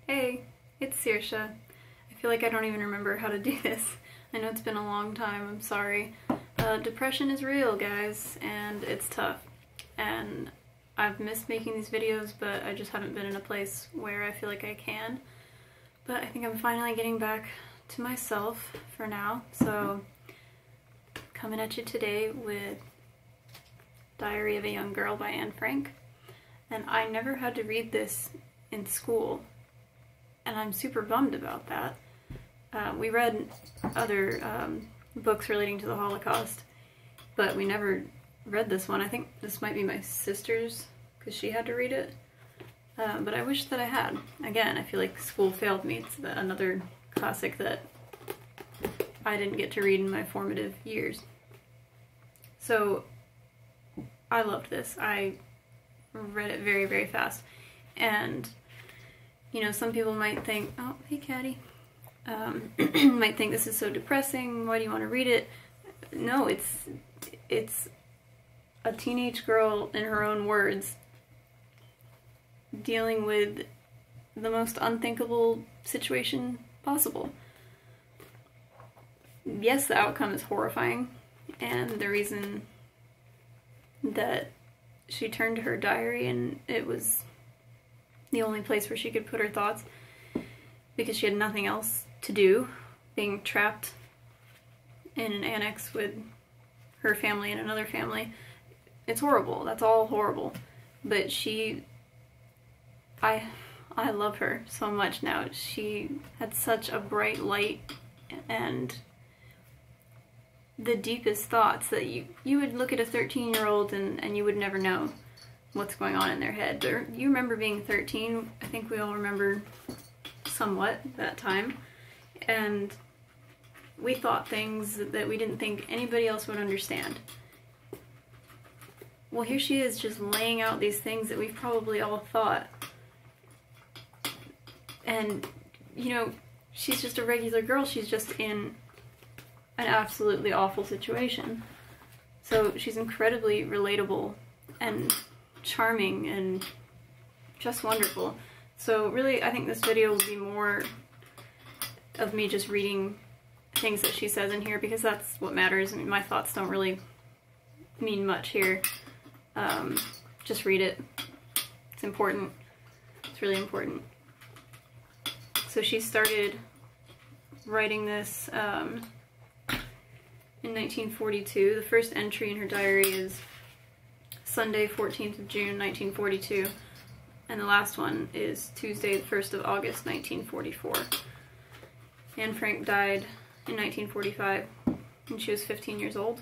Hey, it's Saoirse. I feel like I don't even remember how to do this. I know it's been a long time, I'm sorry. Depression is real, guys, and it's tough. And I've missed making these videos, but I just haven't been in a place where I feel like I can. But I think I'm finally getting back to myself for now, so coming at you today with Diary of a Young Girl by Anne Frank. And I never had to read this in school, and I'm super bummed about that. We read other books relating to the Holocaust, but we never read this one. I think this might be my sister's, because she had to read it. But I wish that I had. Again, I feel like school failed me. It's another classic that I didn't get to read in my formative years. So, I loved this. I read it very, very fast. And, you know, some people might think, oh, hey, Caddy. Might think this is so depressing. Why do you want to read it? No, it's a teenage girl, in her own words, dealing with the most unthinkable situation possible. Yes, the outcome is horrifying, and the reason that she turned to her diary and it was the only place where she could put her thoughts because she had nothing else to do, being trapped in an annex with her family and another family. It's horrible. That's all horrible. But I love her so much now. She had such a bright light and the deepest thoughts that you would look at a 13-year-old and you would never know what's going on in their head. But you remember being 13. I think we all remember somewhat that time. And we thought things that we didn't think anybody else would understand. Well, here she is just laying out these things that we've probably all thought. And, you know, she's just a regular girl. She's just in an absolutely awful situation. So she's incredibly relatable and charming and just wonderful. So really, I think this video will be more of me just reading things that she says in here, because that's what matters. I mean, my thoughts don't really mean much here. Just read it. It's important. It's really important. So she started writing this in 1942. The first entry in her diary is Sunday, 14th of June, 1942. And the last one is Tuesday, the 1st of August, 1944. Anne Frank died in 1945, and she was 15 years old.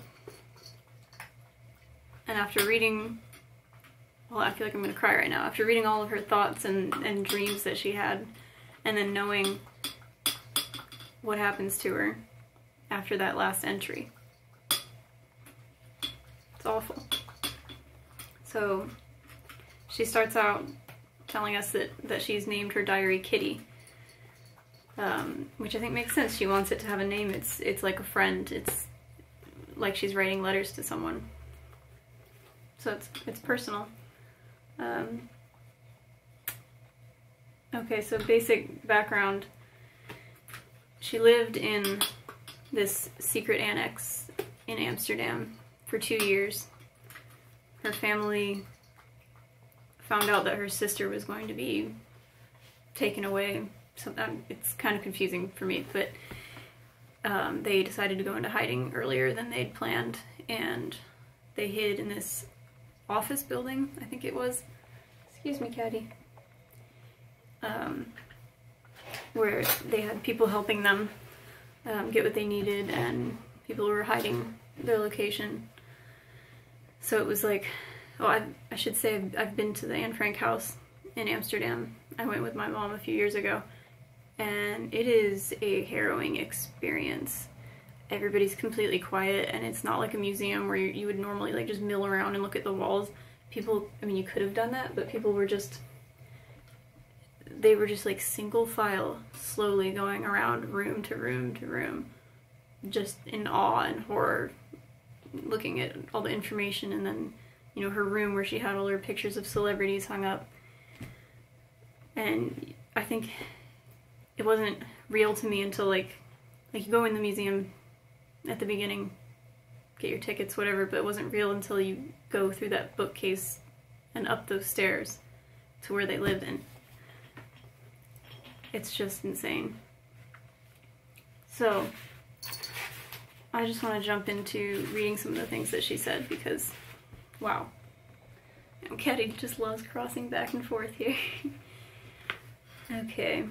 And after reading, well, I feel like I'm going to cry right now. After reading all of her thoughts and dreams that she had, and then knowing what happens to her after that last entry. It's awful. So, she starts out telling us that she's named her diary Kitty. Which I think makes sense. She wants it to have a name. It's like a friend. It's like she's writing letters to someone. So it's personal. Okay, so basic background. She lived in this secret annex in Amsterdam for 2 years. Her family found out that her sister was going to be taken away. So it's kind of confusing for me, but they decided to go into hiding earlier than they'd planned, and they hid in this office building, I think it was. Excuse me, Caddy. Where they had people helping them get what they needed, and people were hiding their location. So it was like, oh, I should say I've been to the Anne Frank house in Amsterdam. I went with my mom a few years ago. And it is a harrowing experience. Everybody's completely quiet, and it's not like a museum where you would normally like just mill around and look at the walls. People, I mean, you could have done that, but people were just, they were just like single file, slowly going around room to room to room, just in awe and horror, looking at all the information, and then, you know, her room where she had all her pictures of celebrities hung up. And I think it wasn't real to me until like you go in the museum at the beginning, get your tickets, whatever, but it wasn't real until you go through that bookcase and up those stairs to where they lived in. It's just insane. So, I just want to jump into reading some of the things that she said because, wow. And Caddy just loves crossing back and forth here. Okay.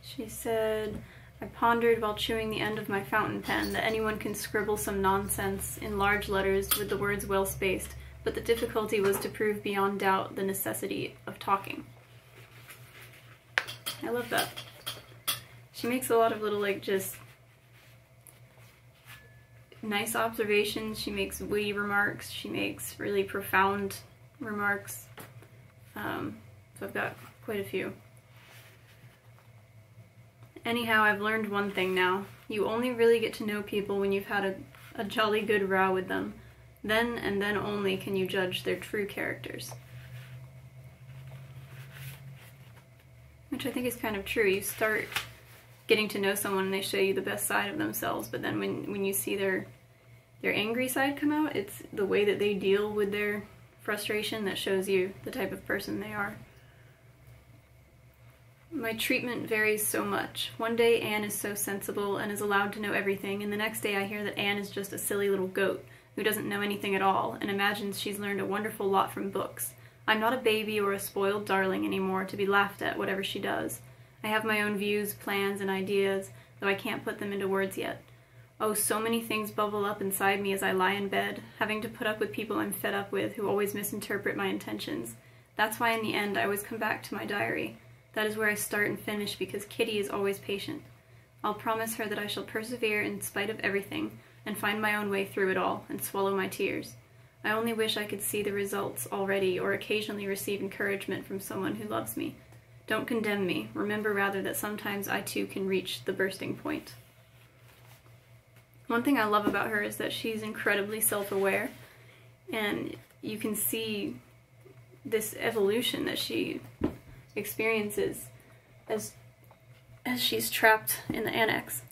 She said, I pondered while chewing the end of my fountain pen that anyone can scribble some nonsense in large letters with the words well spaced, but the difficulty was to prove beyond doubt the necessity of talking. I love that. She makes a lot of little, like, just nice observations. She makes witty remarks. She makes really profound remarks. So I've got quite a few. Anyhow, I've learned one thing now. You only really get to know people when you've had a jolly good row with them. Then and then only can you judge their true characters. Which I think is kind of true. You start getting to know someone and they show you the best side of themselves, but then when you see their angry side come out, it's the way that they deal with their frustration that shows you the type of person they are. My treatment varies so much. One day Anne is so sensible and is allowed to know everything, and the next day I hear that Anne is just a silly little goat who doesn't know anything at all and imagines she's learned a wonderful lot from books. I'm not a baby or a spoiled darling anymore to be laughed at whatever she does. I have my own views, plans, and ideas, though I can't put them into words yet. Oh, so many things bubble up inside me as I lie in bed, having to put up with people I'm fed up with who always misinterpret my intentions. That's why in the end I always come back to my diary. That is where I start and finish because Kitty is always patient. I'll promise her that I shall persevere in spite of everything and find my own way through it all and swallow my tears. I only wish I could see the results already or occasionally receive encouragement from someone who loves me. Don't condemn me. Remember rather that sometimes I too can reach the bursting point. One thing I love about her is that she's incredibly self-aware, and you can see this evolution that she experiences as she's trapped in the annex.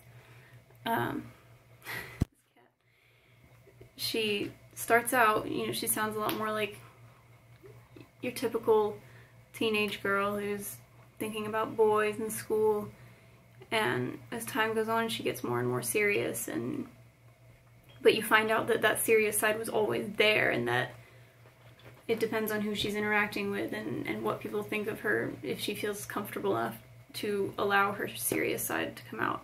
She starts out, you know, she sounds a lot more like your typical teenage girl who's thinking about boys and school, and as time goes on she gets more and more serious, but you find out that that serious side was always there, and that it depends on who she's interacting with and what people think of her, if she feels comfortable enough to allow her serious side to come out.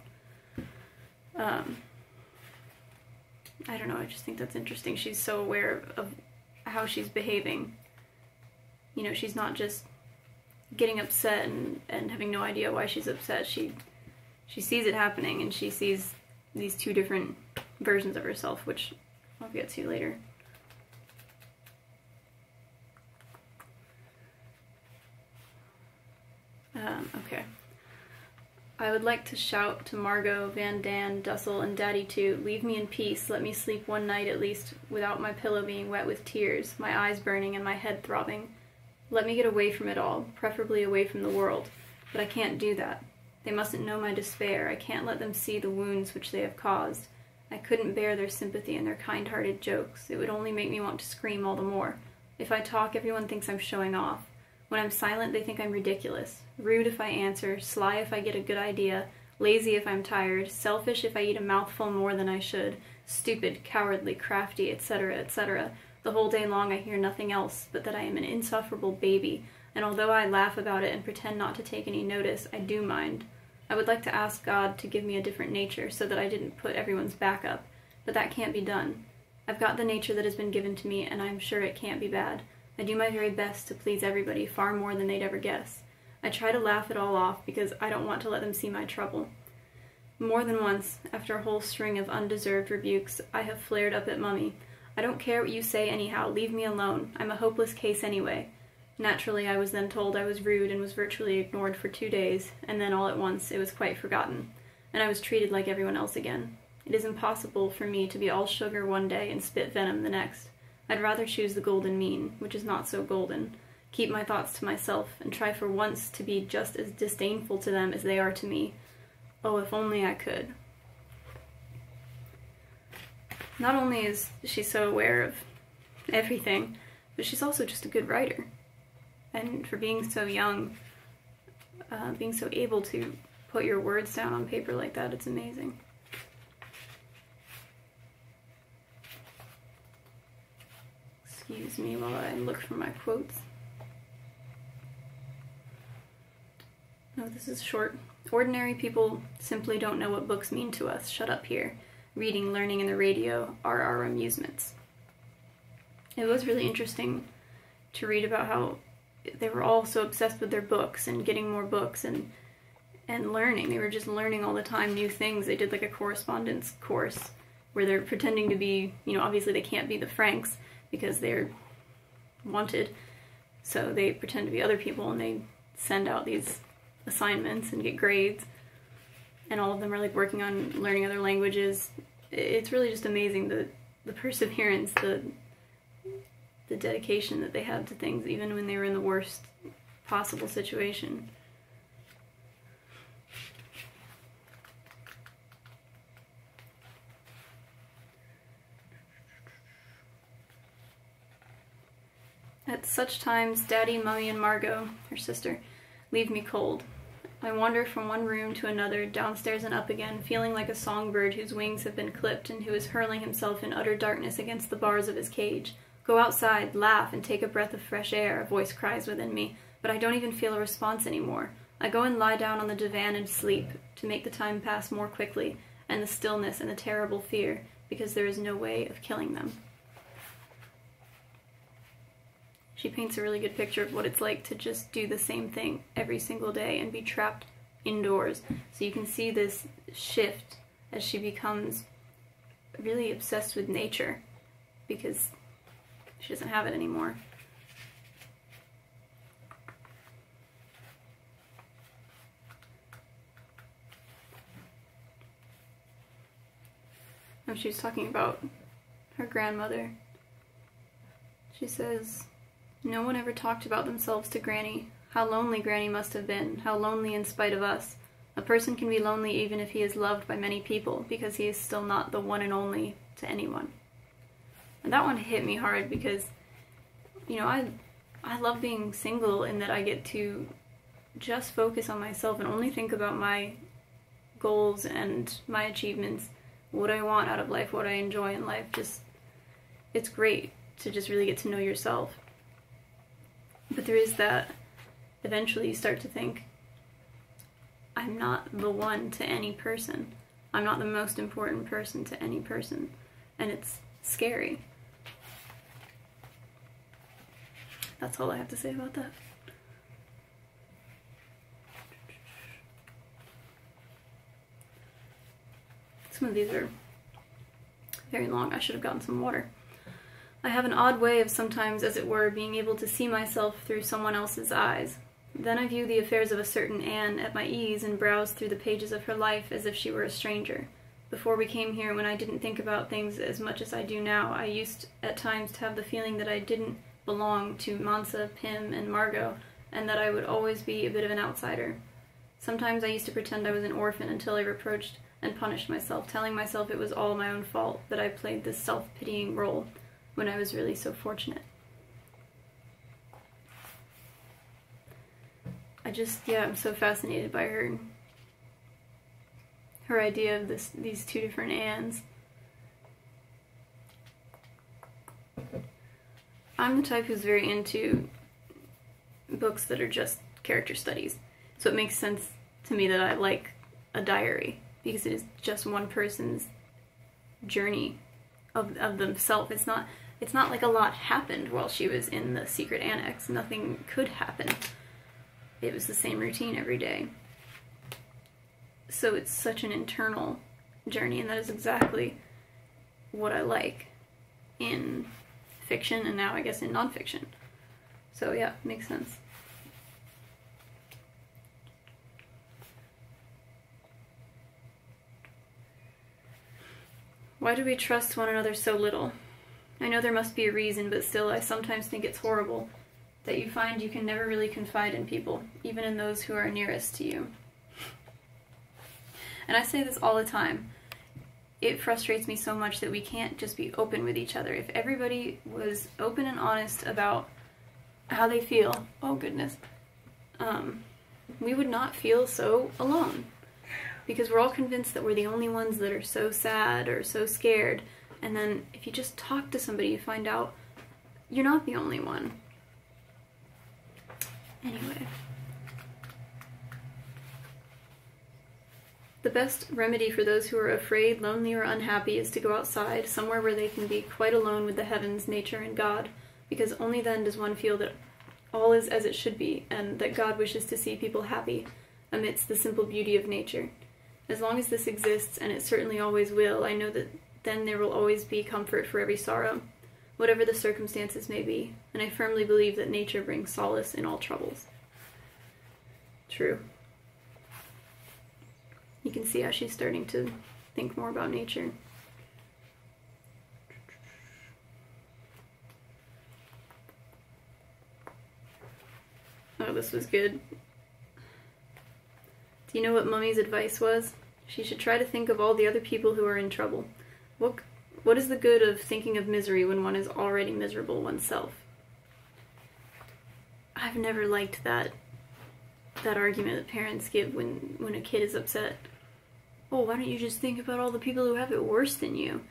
I don't know, I just think that's interesting. She's so aware of how she's behaving. You know, she's not just getting upset and having no idea why she's upset. She sees it happening, and she sees these two different versions of herself, which I'll get to later. Okay. I would like to shout to Margot, Van Dan, Dussel, and Daddy too, leave me in peace, let me sleep one night at least without my pillow being wet with tears, my eyes burning and my head throbbing. Let me get away from it all, preferably away from the world. But I can't do that. They mustn't know my despair. I can't let them see the wounds which they have caused. I couldn't bear their sympathy and their kind-hearted jokes. It would only make me want to scream all the more. If I talk, everyone thinks I'm showing off. When I'm silent, they think I'm ridiculous. Rude if I answer, sly if I get a good idea, lazy if I'm tired, selfish if I eat a mouthful more than I should, stupid, cowardly, crafty, etc., etc. The whole day long I hear nothing else but that I am an insufferable baby, and although I laugh about it and pretend not to take any notice, I do mind. I would like to ask God to give me a different nature so that I didn't put everyone's back up, but that can't be done. I've got the nature that has been given to me, and I'm sure it can't be bad. I do my very best to please everybody, far more than they'd ever guess. I try to laugh it all off because I don't want to let them see my trouble. More than once, after a whole string of undeserved rebukes, I have flared up at Mummy. I don't care what you say anyhow, leave me alone. I'm a hopeless case anyway. Naturally, I was then told I was rude and was virtually ignored for 2 days, and then all at once it was quite forgotten, and I was treated like everyone else again. It is impossible for me to be all sugar one day and spit venom the next. I'd rather choose the golden mean, which is not so golden. keep my thoughts to myself, and try for once to be just as disdainful to them as they are to me. Oh, if only I could. Not only is she so aware of everything, but she's also just a good writer. And for being so young, being so able to put your words down on paper like that, it's amazing. Excuse me while I look for my quotes. No, this is short. Ordinary people simply don't know what books mean to us. Shut up here. Reading, learning, and the radio are our amusements. It was really interesting to read about how they were all so obsessed with their books and getting more books and learning. They were just learning all the time new things. They did like a correspondence course where they're pretending to be, you know, obviously they can't be the Franks because they're wanted. So they pretend to be other people and they send out these assignments and get grades. And all of them are like working on learning other languages. It's really just amazing the perseverance, the dedication that they had to things, even when they were in the worst possible situation. At such times, Daddy, Mummy, and Margot, her sister, leave me cold. I wander from one room to another, downstairs and up again, feeling like a songbird whose wings have been clipped and who is hurling himself in utter darkness against the bars of his cage. Go outside, laugh, and take a breath of fresh air, a voice cries within me, but I don't even feel a response anymore. I go and lie down on the divan and sleep, to make the time pass more quickly, and the stillness and the terrible fear, because there is no way of killing them. She paints a really good picture of what it's like to just do the same thing every single day and be trapped indoors. So you can see this shift as she becomes really obsessed with nature because she doesn't have it anymore. And she was talking about her grandmother. She says, "No one ever talked about themselves to Granny. How lonely Granny must have been, how lonely in spite of us. A person can be lonely even if he is loved by many people, because he is still not the one and only to anyone." And that one hit me hard because, you know, I love being single in that I get to just focus on myself and only think about my goals and my achievements, what I want out of life, what I enjoy in life. Just, it's great to just really get to know yourself. But there is that, eventually you start to think, I'm not the one to any person. I'm not the most important person to any person. And it's scary. That's all I have to say about that. Some of these are very long. I should have gotten some water. I have an odd way of sometimes, as it were, being able to see myself through someone else's eyes. Then I view the affairs of a certain Anne at my ease and browse through the pages of her life as if she were a stranger. Before we came here, when I didn't think about things as much as I do now, I used at times to have the feeling that I didn't belong to Mansa, Pym, and Margot, and that I would always be a bit of an outsider. Sometimes I used to pretend I was an orphan until I reproached and punished myself, telling myself it was all my own fault that I played this self-pitying role when I was really so fortunate. I'm so fascinated by her idea of these two different Annes. I'm the type who's very into books that are just character studies, so it makes sense to me that I like a diary, because it is just one person's journey of themselves. It's not like a lot happened while she was in the secret annex. Nothing could happen. It was the same routine every day. So it's such an internal journey, and that is exactly what I like in fiction, and now I guess in nonfiction. So yeah, makes sense. Why do we trust one another so little? I know there must be a reason, but still I sometimes think it's horrible. that you find you can never really confide in people, even in those who are nearest to you. And I say this all the time. It frustrates me so much that we can't just be open with each other. If everybody was open and honest about how they feel, oh goodness, we would not feel so alone. Because we're all convinced that we're the only ones that are so sad or so scared. And then if you just talk to somebody, you find out you're not the only one. Anyway. The best remedy for those who are afraid, lonely, or unhappy is to go outside, somewhere where they can be quite alone with the heavens, nature, and God, because only then does one feel that all is as it should be, and that God wishes to see people happy amidst the simple beauty of nature. As long as this exists, and it certainly always will, I know that then there will always be comfort for every sorrow, whatever the circumstances may be, and I firmly believe that nature brings solace in all troubles. True. You can see how she's starting to think more about nature. Oh, this was good. Do you know what Mummy's advice was? She should try to think of all the other people who are in trouble. What is the good of thinking of misery when one is already miserable oneself? I've never liked that argument that parents give when a kid is upset. Oh, why don't you just think about all the people who have it worse than you?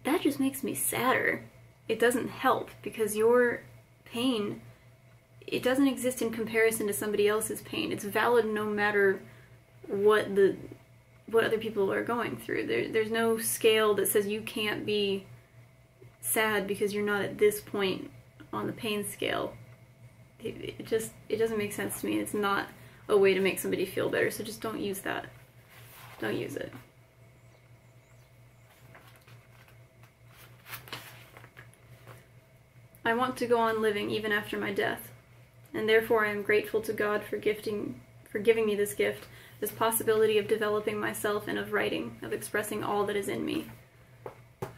That just makes me sadder. It doesn't help, because your pain, it doesn't exist in comparison to somebody else's pain. It's valid no matter what other people are going through. There's no scale that says you can't be sad because you're not at this point on the pain scale. It doesn't make sense to me. It's not a way to make somebody feel better, so just don't use that. Don't use it. I want to go on living even after my death, and therefore I am grateful to God for giving me this gift, this possibility of developing myself and of writing, of expressing all that is in me.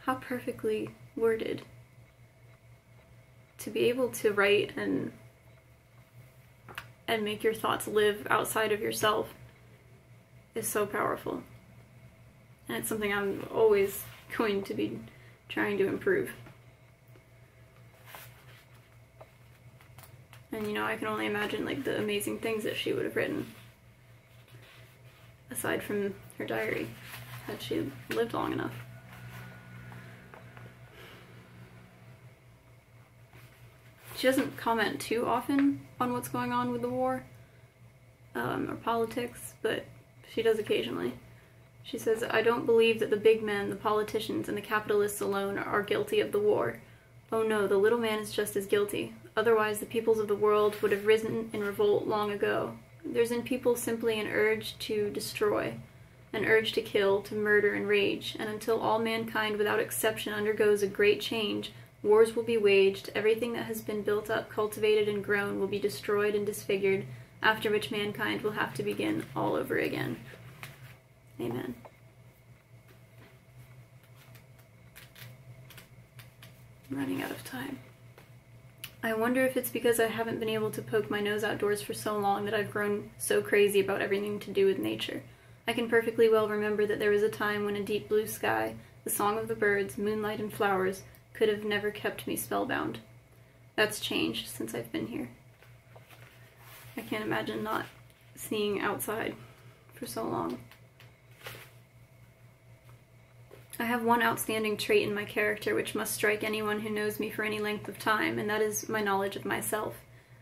How perfectly worded. To be able to write and make your thoughts live outside of yourself is so powerful. And it's something I'm always going to be trying to improve. And you know, I can only imagine like the amazing things that she would have written, aside from her diary, had she lived long enough. She doesn't comment too often on what's going on with the war, or politics, but she does occasionally. She says, I don't believe that the big men, the politicians, and the capitalists alone are guilty of the war. Oh no, the little man is just as guilty. Otherwise, the peoples of the world would have risen in revolt long ago. There's in people simply an urge to destroy, an urge to kill, to murder and rage, and until all mankind without exception undergoes a great change, wars will be waged, everything that has been built up, cultivated, and grown will be destroyed and disfigured, after which mankind will have to begin all over again. Amen. I'm running out of time. I wonder if it's because I haven't been able to poke my nose outdoors for so long that I've grown so crazy about everything to do with nature. I can perfectly well remember that there was a time when a deep blue sky, the song of the birds, moonlight, and flowers could have never kept me spellbound. That's changed since I've been here. I can't imagine not seeing outside for so long. I have one outstanding trait in my character which must strike anyone who knows me for any length of time, and that is my knowledge of myself.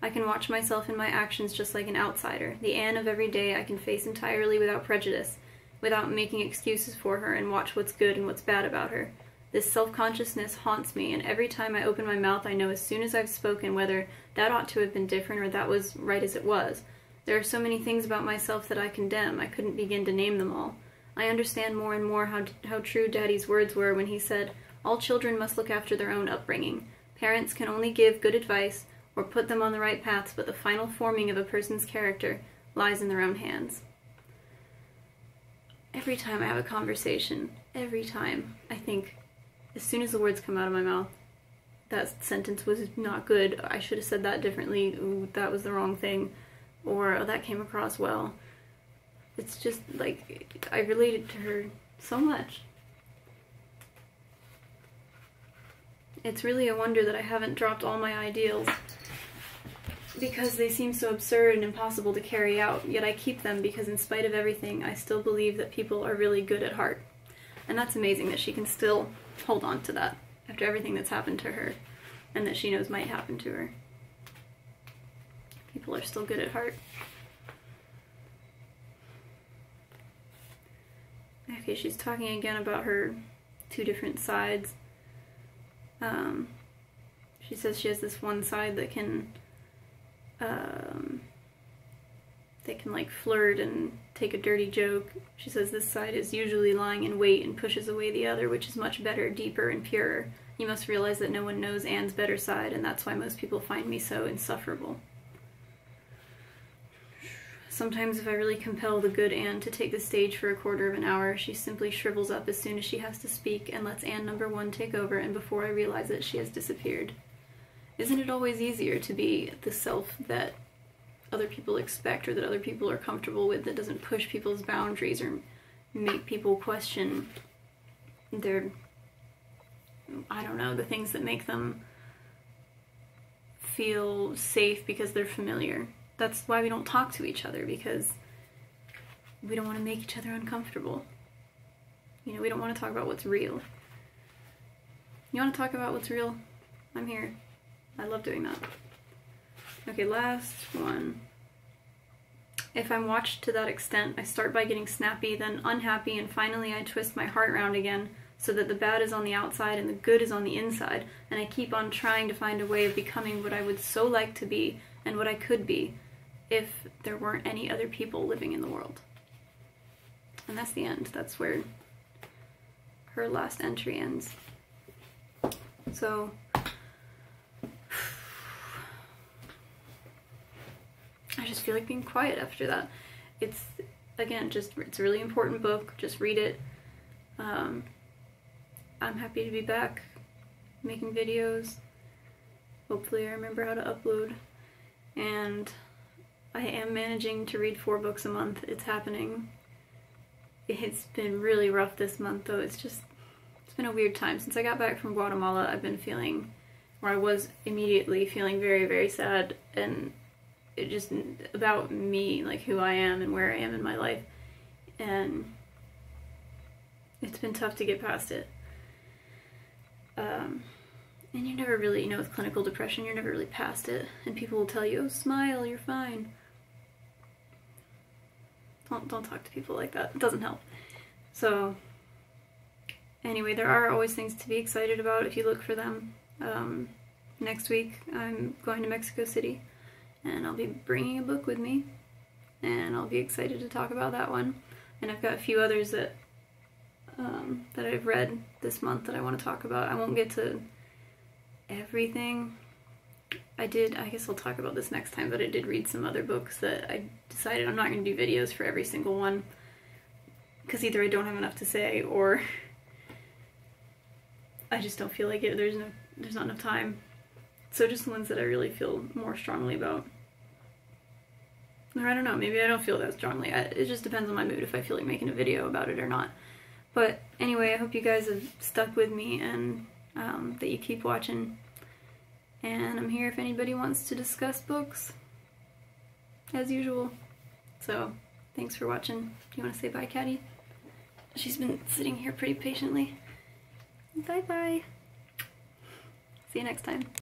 I can watch myself and my actions just like an outsider. The Anne of every day I can face entirely without prejudice, without making excuses for her, and watch what's good and what's bad about her. This self-consciousness haunts me, and every time I open my mouth I know as soon as I've spoken whether that ought to have been different or that was right as it was. There are so many things about myself that I condemn, I couldn't begin to name them all. I understand more and more how true Daddy's words were when he said, all children must look after their own upbringing. Parents can only give good advice or put them on the right paths, but the final forming of a person's character lies in their own hands. Every time I have a conversation, every time, I think, as soon as the words come out of my mouth, that sentence was not good, I should have said that differently, ooh, that was the wrong thing, or oh, that came across well. It's just like, I related to her so much. It's really a wonder that I haven't dropped all my ideals, because they seem so absurd and impossible to carry out, yet I keep them because in spite of everything, I still believe that people are really good at heart. And that's amazing that she can still hold on to that after everything that's happened to her and that she knows might happen to her. People are still good at heart. Okay, she's talking again about her two different sides. She says she has this one side that can like flirt and take a dirty joke. She says this side is usually lying in wait and pushes away the other, which is much better, deeper, and purer. You must realize that no one knows Anne's better side, and that's why most people find me so insufferable. Sometimes if I really compel the good Anne to take the stage for a quarter of an hour, she simply shrivels up as soon as she has to speak and lets Anne number 1 take over, and before I realize it, she has disappeared. Isn't it always easier to be the self that other people expect or that other people are comfortable with, that doesn't push people's boundaries or make people question their, I don't know, the things that make them feel safe because they're familiar? That's why we don't talk to each other, because we don't want to make each other uncomfortable. You know, we don't want to talk about what's real. You want to talk about what's real? I'm here. I love doing that. Okay, last one. If I'm watched to that extent, I start by getting snappy, then unhappy, and finally I twist my heart round again so that the bad is on the outside and the good is on the inside, and I keep on trying to find a way of becoming what I would so like to be and what I could be if there weren't any other people living in the world. And that's the end. That's where her last entry ends. So I just feel like being quiet after that. It's, again, it's a really important book. Just read it. I'm happy to be back making videos. Hopefully I remember how to upload. And I am managing to read 4 books a month. It's happening. It's been really rough this month, though. It's been a weird time. Since I got back from Guatemala, I've been feeling, or I was immediately feeling very, very sad, and it just about me, like who I am and where I am in my life. And it's been tough to get past it. And you never really, you know, with clinical depression, you're never really past it. And people will tell you, oh, smile, you're fine. Don't talk to people like that. It doesn't help. So, anyway, there are always things to be excited about if you look for them. Next week, I'm going to Mexico City, and I'll be bringing a book with me, and I'll be excited to talk about that one. And I've got a few others that I've read this month that I want to talk about. I won't get to everything. I guess I'll talk about this next time, but I did read some other books that I decided I'm not going to do videos for every single one, because either I don't have enough to say, or I just don't feel like it. There's not enough time. So just the ones that I really feel more strongly about. Or I don't know, maybe I don't feel that strongly. It just depends on my mood if I feel like making a video about it or not. But anyway, I hope you guys have stuck with me, and that you keep watching. And I'm here if anybody wants to discuss books, as usual. So, thanks for watching. Do you want to say bye, Caddy? She's been sitting here pretty patiently. Bye-bye. See you next time.